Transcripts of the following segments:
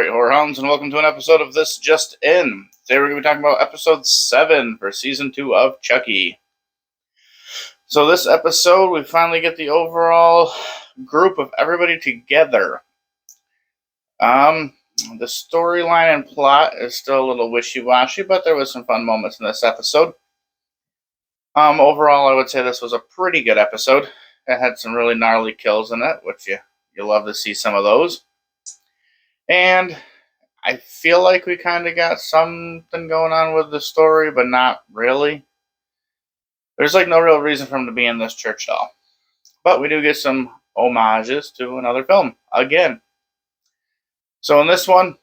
Alright, horror hounds, and welcome to an episode of This Just In. Today we're going to be talking about episode 7 for season 2 of Chucky. So this episode, we finally get the overall group of everybody together. The storyline and plot is still a little wishy-washy, but there was some fun moments in this episode. Overall, I would say this was a pretty good episode. It had some really gnarly kills in it, which you love to see some of those. And I feel like we kind of got something going on with the story, but not really. There's like no real reason for him to be in this church at all. But we do get some homages to another film again. So in this one,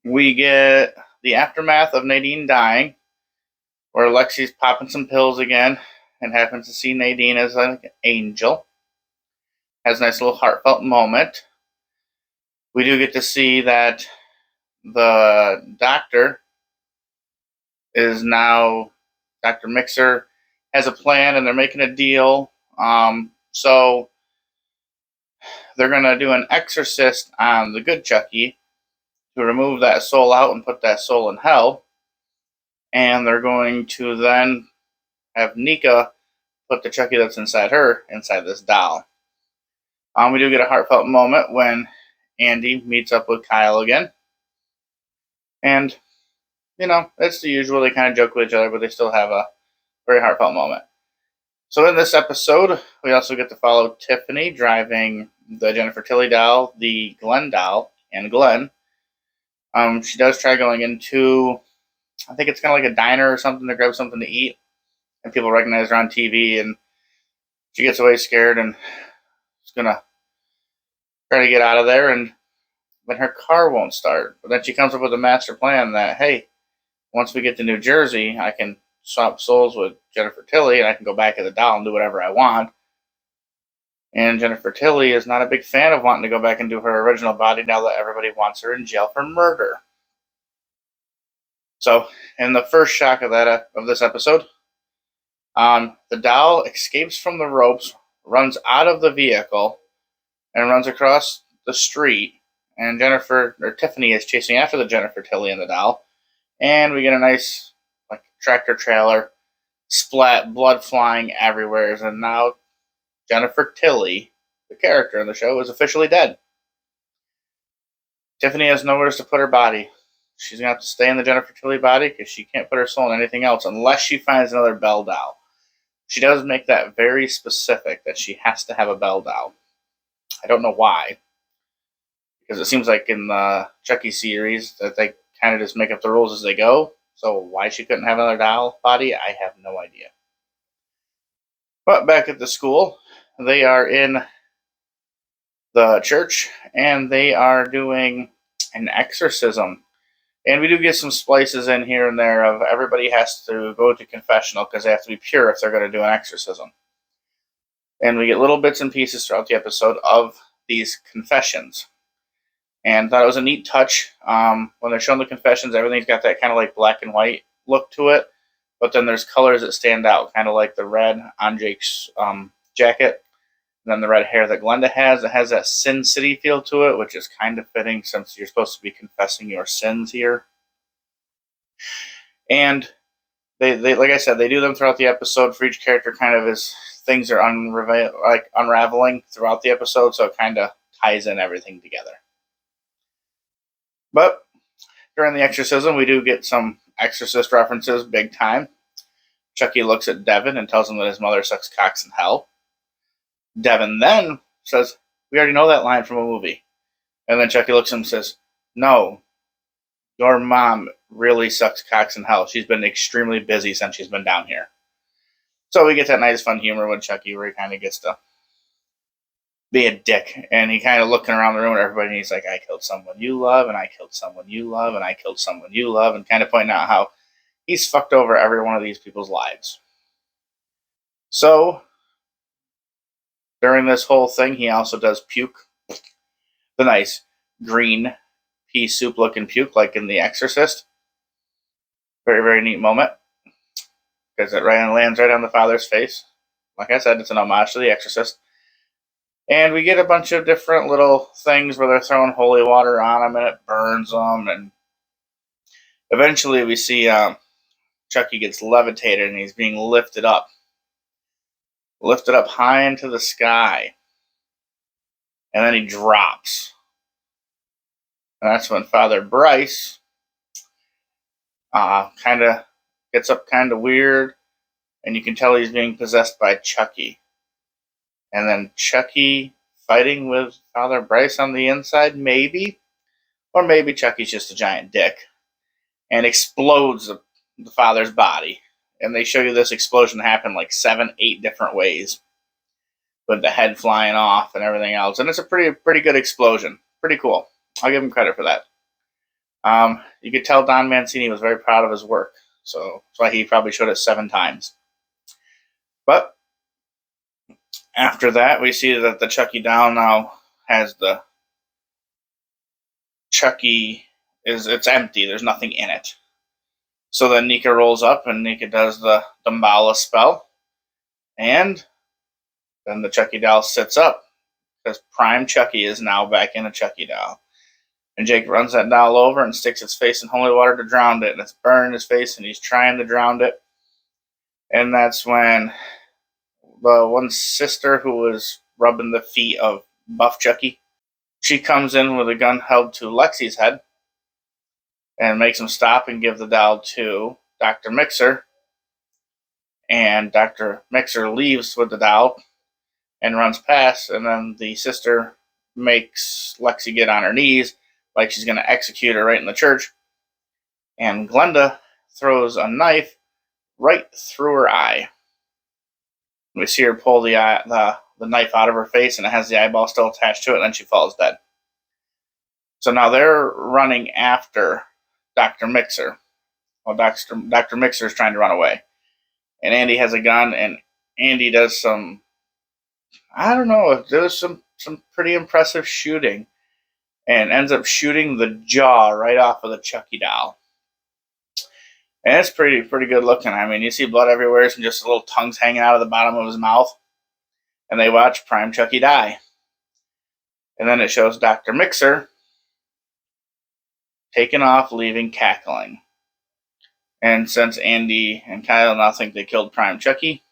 we get the aftermath of Nadine dying, where Lexi's popping some pills again and happens to see Nadine as an angel. Has a nice little heartfelt moment. We do get to see that the doctor is now, Dr. Mixer has a plan and they're making a deal. So they're going to do an exorcist on the good Chucky to remove that soul out and put that soul in hell. And they're going to then have Nika put the Chucky that's inside her inside this doll. We do get a heartfelt moment when Andy meets up with Kyle again. And, it's the usual. They kind of joke with each other, but they still have a very heartfelt moment. So in this episode, we also get to follow Tiffany driving the Jennifer Tilly doll, the Glenn doll, and Glenn. She does try going into, I think it's kind of like a diner or something to grab something to eat. And people recognize her on TV, and she gets away scared and is going to try to get out of there. And then her car won't start. But then she comes up with a master plan that, hey, once we get to New Jersey, I can swap souls with Jennifer Tilly, and I can go back as a doll and do whatever I want. And Jennifer Tilly is not a big fan of wanting to go back and do her original body now that everybody wants her in jail for murder. So, in the first shock of this episode, the doll escapes from the ropes, runs out of the vehicle, and runs across the street. And Tiffany is chasing after the Jennifer Tilly and the doll. And we get a nice tractor trailer, splat, blood flying everywhere, and now Jennifer Tilly, the character in the show, is officially dead. Tiffany has nowhere to put her body. She's going to have to stay in the Jennifer Tilly body because she can't put her soul in anything else unless she finds another Belle doll. She does make that very specific that she has to have a Belle doll. I don't know why. Because it seems like in the Chucky series that they kind of just make up the rules as they go. So why she couldn't have another doll body, I have no idea. But back at the school, they are in the church, and they are doing an exorcism. And we do get some splices in here and there of everybody has to go to confessional because they have to be pure if they're going to do an exorcism. And we get little bits and pieces throughout the episode of these confessions. And thought it was a neat touch. When they're showing the confessions, everything's got that kind of like black and white look to it. But then there's colors that stand out, kind of like the red on Jake's jacket. And then the red hair that Glenda has. It has that Sin City feel to it, which is kind of fitting since you're supposed to be confessing your sins here. And they like I said, they do them throughout the episode for each character kind of as things are unraveling throughout the episode. So it kind of ties in everything together. But during the exorcism, we do get some exorcist references big time. Chucky looks at Devin and tells him that his mother sucks cocks in hell. Devin then says, we already know that line from a movie. And then Chucky looks at him and says, no, your mom really sucks cocks in hell. She's been extremely busy since she's been down here. So we get that nice fun humor with Chucky where he kind of gets to be a dick, and he kind of looking around the room at everybody, and he's like, I killed someone you love, and I killed someone you love, and I killed someone you love, and kind of pointing out how he's fucked over every one of these people's lives. So, during this whole thing, he also does puke. The nice green pea soup looking puke, like in The Exorcist. Very, very neat moment. Because it lands right on the father's face. Like I said, it's an homage to The Exorcist. And we get a bunch of different little things where they're throwing holy water on them and it burns them. And eventually we see Chucky gets levitated and he's being lifted up high into the sky. And then he drops. And that's when Father Bryce kind of gets up kind of weird. And you can tell he's being possessed by Chucky. And then Chucky fighting with Father Bryce on the inside, maybe. Or maybe Chucky's just a giant dick. And explodes the father's body. And they show you this explosion happen like 7, 8 different ways. With the head flying off and everything else. And it's a pretty good explosion. Pretty cool. I'll give him credit for that. You could tell Don Mancini was very proud of his work. So that's why he probably showed it 7 times. But after that, we see that the Chucky doll now has the Chucky it's empty. There's nothing in it. So then Nika rolls up and Nika does the Damballa spell. And then the Chucky doll sits up. Because Prime Chucky is now back in a Chucky doll. And Jake runs that doll over and sticks its face in holy water to drown it. And it's burning his face and he's trying to drown it. And that's when the one sister who was rubbing the feet of Buff Chucky, she comes in with a gun held to Lexi's head and makes him stop and give the doll to Dr. Mixer. And Dr. Mixer leaves with the doll and runs past, and then the sister makes Lexi get on her knees like she's going to execute her right in the church. And Glenda throws a knife right through her eye. We see her pull the knife out of her face, and it has the eyeball still attached to it, and then she falls dead. So now they're running after Dr. Mixer. Well, Dr. Mixer is trying to run away. And Andy has a gun, and Andy does some, I don't know, there was some pretty impressive shooting. And ends up shooting the jaw right off of the Chucky doll. And it's pretty good looking. I mean, you see blood everywhere and just little tongues hanging out of the bottom of his mouth. And they watch Prime Chucky die. And then it shows Dr. Mixer taking off, leaving cackling. And since Andy and Kyle now think they killed Prime Chucky,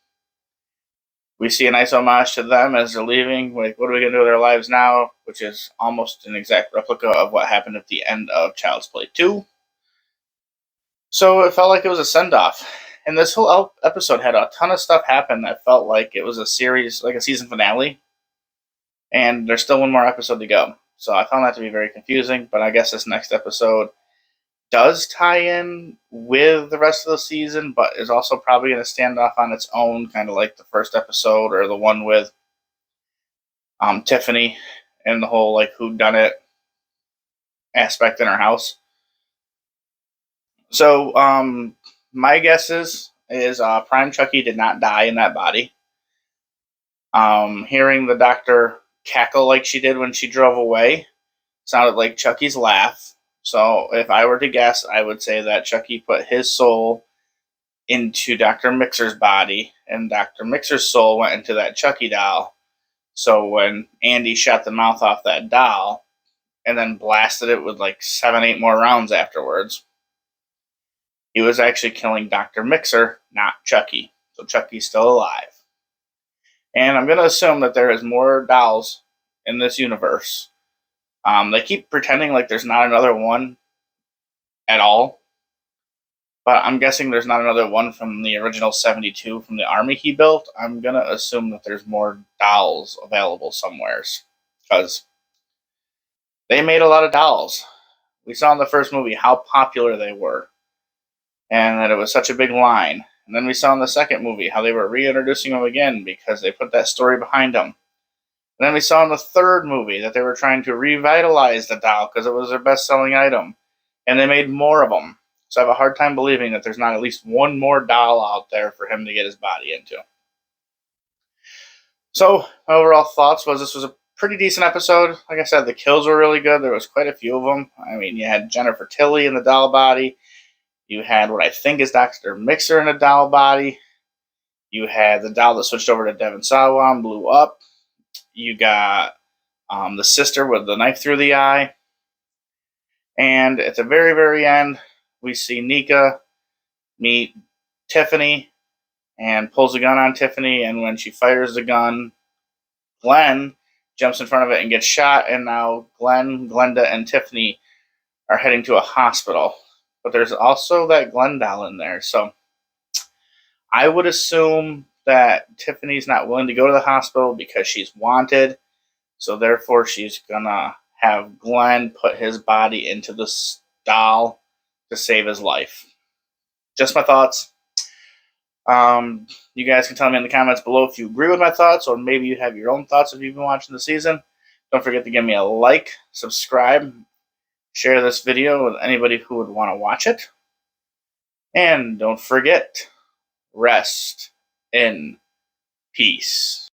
we see a nice homage to them as they're leaving. Like, what are we going to do with our lives now? Which is almost an exact replica of what happened at the end of Child's Play 2. So it felt like it was a send-off. And this whole episode had a ton of stuff happen that felt like it was a series, like a season finale. And there's still one more episode to go. So I found that to be very confusing. But I guess this next episode does tie in with the rest of the season, but is also probably going to stand off on its own, kind of like the first episode or the one with Tiffany and the whole like whodunit aspect in her house. So my guess is Prime Chucky did not die in that body. Hearing the doctor cackle like she did when she drove away sounded like Chucky's laugh. So if I were to guess, I would say that Chucky put his soul into Dr. Mixer's body, and Dr. Mixer's soul went into that Chucky doll. So when Andy shot the mouth off that doll and then blasted it with like 7, 8 more rounds afterwards, he was actually killing Dr. Mixer, not Chucky. So Chucky's still alive. And I'm going to assume that there is more dolls in this universe. They keep pretending like there's not another one at all. But I'm guessing there's not another one from the original 72 from the army he built. I'm going to assume that there's more dolls available somewheres. Because they made a lot of dolls. We saw in the first movie how popular they were. And that it was such a big line. And then we saw in the second movie how they were reintroducing them again because they put that story behind them. And then we saw in the third movie that they were trying to revitalize the doll because it was their best-selling item. And they made more of them. So I have a hard time believing that there's not at least one more doll out there for him to get his body into. So my overall thoughts was this was a pretty decent episode. Like I said, the kills were really good. There was quite a few of them. I mean, you had Jennifer Tilly in the doll body. You had what I think is Dr. Mixer in a doll body. You had the doll that switched over to Devon Sawa and blew up. you got the sister with the knife through the eye. And at the very, very end, we see Nika meet Tiffany and pulls a gun on Tiffany. And when she fires the gun, Glenn jumps in front of it and gets shot. And now Glenn, Glenda, and Tiffany are heading to a hospital. But there's also that Glenn doll in there. So I would assume that Tiffany's not willing to go to the hospital because she's wanted. So therefore, she's going to have Glenn put his body into this doll to save his life. Just my thoughts. You guys can tell me in the comments below if you agree with my thoughts, or maybe you have your own thoughts if you've been watching the season. Don't forget to give me a like, subscribe, share this video with anybody who would want to watch it. And don't forget, rest in peace.